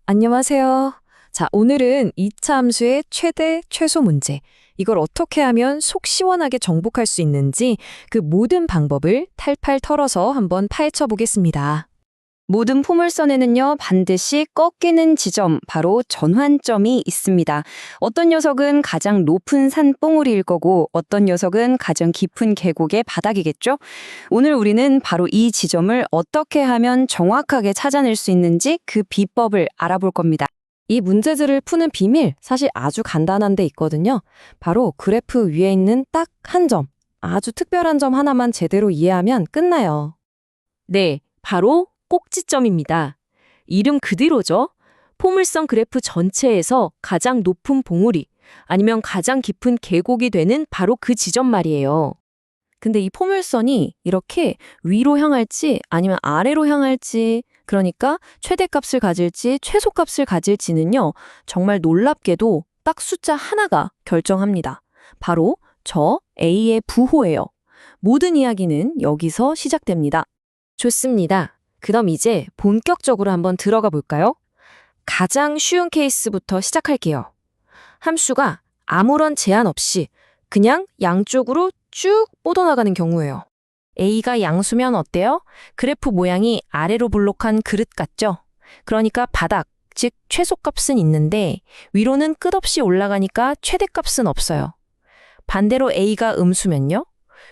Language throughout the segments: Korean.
안녕하세요. 자, 오늘은 이차 함수의 최대, 최소 문제. 이걸 어떻게 하면 속 시원하게 정복할 수 있는지 그 모든 방법을 탈탈 털어서 한번 파헤쳐 보겠습니다. 모든 포물선에는요, 반드시 꺾이는 지점, 바로 전환점이 있습니다. 어떤 녀석은 가장 높은 산봉우리일 거고, 어떤 녀석은 가장 깊은 계곡의 바닥이겠죠? 오늘 우리는 바로 이 지점을 어떻게 하면 정확하게 찾아낼 수 있는지 그 비법을 알아볼 겁니다. 이 문제들을 푸는 비밀, 사실 아주 간단한 데 있거든요. 바로 그래프 위에 있는 딱 한 점, 아주 특별한 점 하나만 제대로 이해하면 끝나요. 네, 바로 꼭지점입니다. 이름 그대로죠. 포물선 그래프 전체에서 가장 높은 봉우리, 아니면 가장 깊은 계곡이 되는 바로 그 지점 말이에요. 근데 이 포물선이 이렇게 위로 향할지 아니면 아래로 향할지, 그러니까 최대값을 가질지 최소값을 가질지는요, 정말 놀랍게도 딱 숫자 하나가 결정합니다. 바로 저 A의 부호예요. 모든 이야기는 여기서 시작됩니다. 좋습니다. 그럼 이제 본격적으로 한번 들어가 볼까요? 가장 쉬운 케이스부터 시작할게요. 함수가 아무런 제한 없이 그냥 양쪽으로 쭉 뻗어나가는 경우예요. A가 양수면 어때요? 그래프 모양이 아래로 볼록한 그릇 같죠? 그러니까 바닥, 즉 최소값은 있는데 위로는 끝없이 올라가니까 최대값은 없어요. 반대로 A가 음수면요?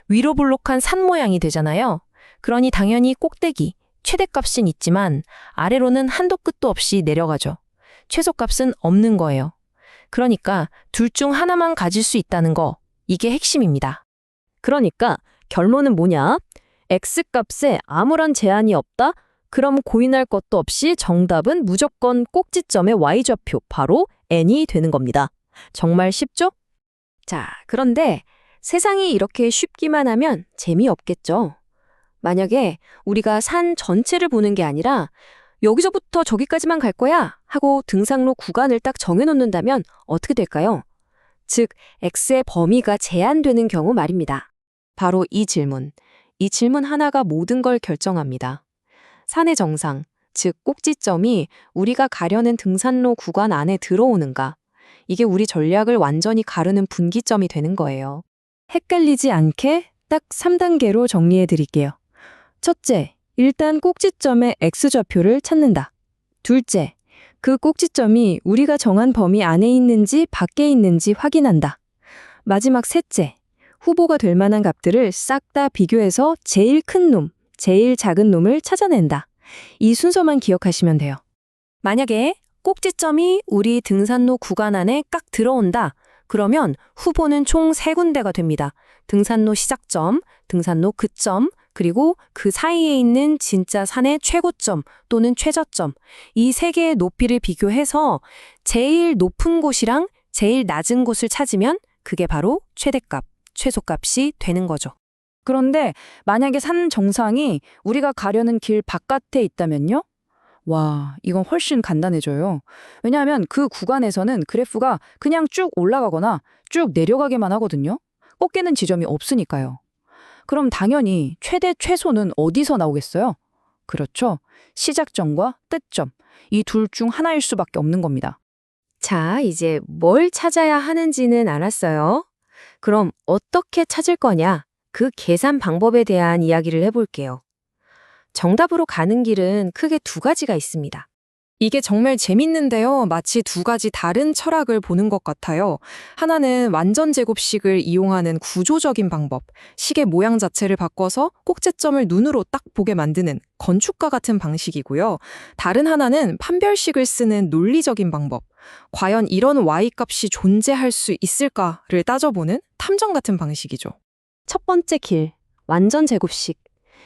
위로 볼록한 산 모양이 되잖아요. 그러니 당연히 꼭대기, 최대값은 있지만 아래로는 한도 끝도 없이 내려가죠. 최소값은 없는 거예요. 그러니까 둘 중 하나만 가질 수 있다는 거, 이게 핵심입니다. 그러니까 결론은 뭐냐? X값에 아무런 제한이 없다? 그럼 고민할 것도 없이 정답은 무조건 꼭지점의 Y좌표, 바로 N이 되는 겁니다. 정말 쉽죠? 자, 그런데 세상이 이렇게 쉽기만 하면 재미없겠죠? 만약에 우리가 산 전체를 보는 게 아니라 여기서부터 저기까지만 갈 거야 하고 등산로 구간을 딱 정해놓는다면 어떻게 될까요? 즉, X의 범위가 제한되는 경우 말입니다. 바로 이 질문 하나가 모든 걸 결정합니다. 산의 정상, 즉 꼭지점이 우리가 가려는 등산로 구간 안에 들어오는가, 이게 우리 전략을 완전히 가르는 분기점이 되는 거예요. 헷갈리지 않게 딱 3단계로 정리해 드릴게요. 첫째, 일단 꼭지점의 X좌표를 찾는다. 둘째, 그 꼭지점이 우리가 정한 범위 안에 있는지 밖에 있는지 확인한다. 마지막 셋째, 후보가 될 만한 값들을 싹 다 비교해서 제일 큰 놈, 제일 작은 놈을 찾아낸다. 이 순서만 기억하시면 돼요. 만약에 꼭지점이 우리 등산로 구간 안에 깍 들어온다. 그러면 후보는 총 3군데가 됩니다. 등산로 시작점, 등산로 끝점, 그리고 그 사이에 있는 진짜 산의 최고점 또는 최저점, 이 3개의 높이를 비교해서 제일 높은 곳이랑 제일 낮은 곳을 찾으면 그게 바로 최대값, 최소값이 되는 거죠. 그런데 만약에 산 정상이 우리가 가려는 길 바깥에 있다면요? 와, 이건 훨씬 간단해져요. 왜냐하면 그 구간에서는 그래프가 그냥 쭉 올라가거나 쭉 내려가게만 하거든요. 꺾이는 지점이 없으니까요. 그럼 당연히 최대, 최소는 어디서 나오겠어요? 그렇죠. 시작점과 끝점, 이 둘 중 하나일 수밖에 없는 겁니다. 자, 이제 뭘 찾아야 하는지는 알았어요. 그럼 어떻게 찾을 거냐? 그 계산 방법에 대한 이야기를 해볼게요. 정답으로 가는 길은 크게 2가지가 있습니다. 이게 정말 재밌는데요. 마치 2가지 다른 철학을 보는 것 같아요. 하나는 완전 제곱식을 이용하는 구조적인 방법, 식의 모양 자체를 바꿔서 꼭지점을 눈으로 딱 보게 만드는 건축과 같은 방식이고요. 다른 하나는 판별식을 쓰는 논리적인 방법, 과연 이런 Y값이 존재할 수 있을까를 따져보는 탐정 같은 방식이죠. 첫 번째 길, 완전 제곱식.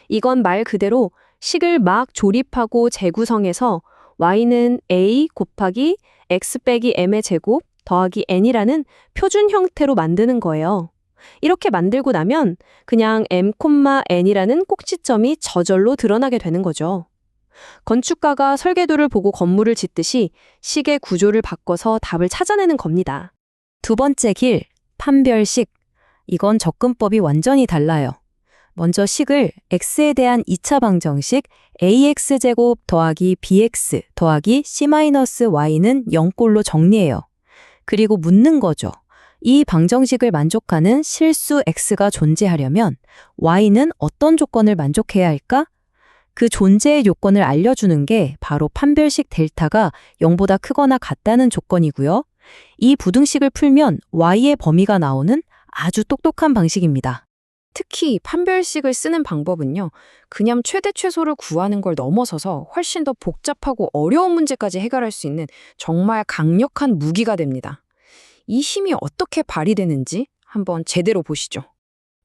이건 말 그대로 식을 막 조립하고 재구성해서 y는 a 곱하기 x 빼기 m의 제곱 더하기 n이라는 표준 형태로 만드는 거예요. 이렇게 만들고 나면 그냥 m, n이라는 꼭지점이 저절로 드러나게 되는 거죠. 건축가가 설계도를 보고 건물을 짓듯이 식의 구조를 바꿔서 답을 찾아내는 겁니다. 두 번째 길, 판별식. 이건 접근법이 완전히 달라요. 먼저 식을 x에 대한 2차 방정식 ax제곱 더하기 bx 더하기 c-y는 0꼴로 정리해요. 그리고 묻는 거죠. 이 방정식을 만족하는 실수 x가 존재하려면 y는 어떤 조건을 만족해야 할까? 그 존재의 요건을 알려주는 게 바로 판별식 델타가 0보다 크거나 같다는 조건이고요. 이 부등식을 풀면 y의 범위가 나오는 아주 똑똑한 방식입니다. 특히 판별식을 쓰는 방법은요, 그냥 최대 최소를 구하는 걸 넘어서서 훨씬 더 복잡하고 어려운 문제까지 해결할 수 있는 정말 강력한 무기가 됩니다. 이 힘이 어떻게 발휘되는지 한번 제대로 보시죠.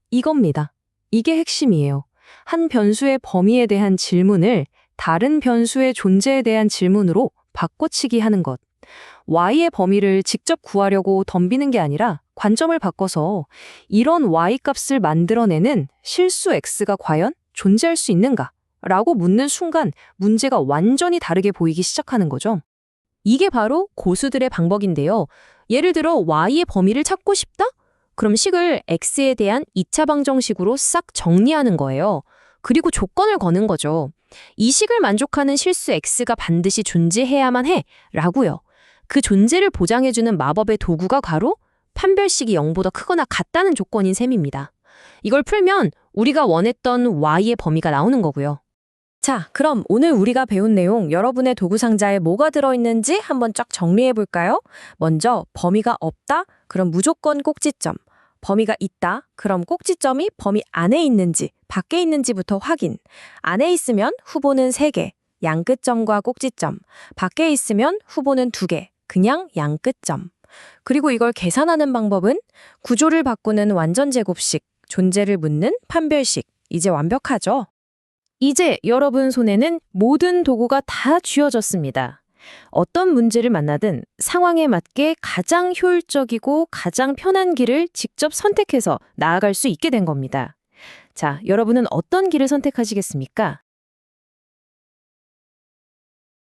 이겁니다. 이게 핵심이에요. 한 변수의 범위에 대한 질문을 다른 변수의 존재에 대한 질문으로 바꿔치기 하는 것. y의 범위를 직접 구하려고 덤비는 게 아니라 관점을 바꿔서 이런 y 값을 만들어내는 실수 x가 과연 존재할 수 있는가? 라고 묻는 순간 문제가 완전히 다르게 보이기 시작하는 거죠. 이게 바로 고수들의 방법인데요. 예를 들어 y의 범위를 찾고 싶다? 그럼 식을 x에 대한 2차 방정식으로 싹 정리하는 거예요. 그리고 조건을 거는 거죠. 이 식을 만족하는 실수 x가 반드시 존재해야만 해 라고요. 그 존재를 보장해주는 마법의 도구가 바로 판별식이 0보다 크거나 같다는 조건인 셈입니다. 이걸 풀면 우리가 원했던 y의 범위가 나오는 거고요. 자, 그럼 오늘 우리가 배운 내용 여러분의 도구 상자에 뭐가 들어있는지 한번 쫙 정리해 볼까요? 먼저 범위가 없다? 그럼 무조건 꼭지점. 범위가 있다? 그럼 꼭지점이 범위 안에 있는지 밖에 있는지부터 확인. 안에 있으면 후보는 3개, 양끝점과 꼭지점. 밖에 있으면 후보는 2개, 그냥 양끝점. 그리고 이걸 계산하는 방법은 구조를 바꾸는 완전제곱식, 존재를 묻는 판별식. 이제 완벽하죠? 이제 여러분 손에는 모든 도구가 다 쥐어졌습니다. 어떤 문제를 만나든 상황에 맞게 가장 효율적이고 가장 편한 길을 직접 선택해서 나아갈 수 있게 된 겁니다. 자, 여러분은 어떤 길을 선택하시겠습니까?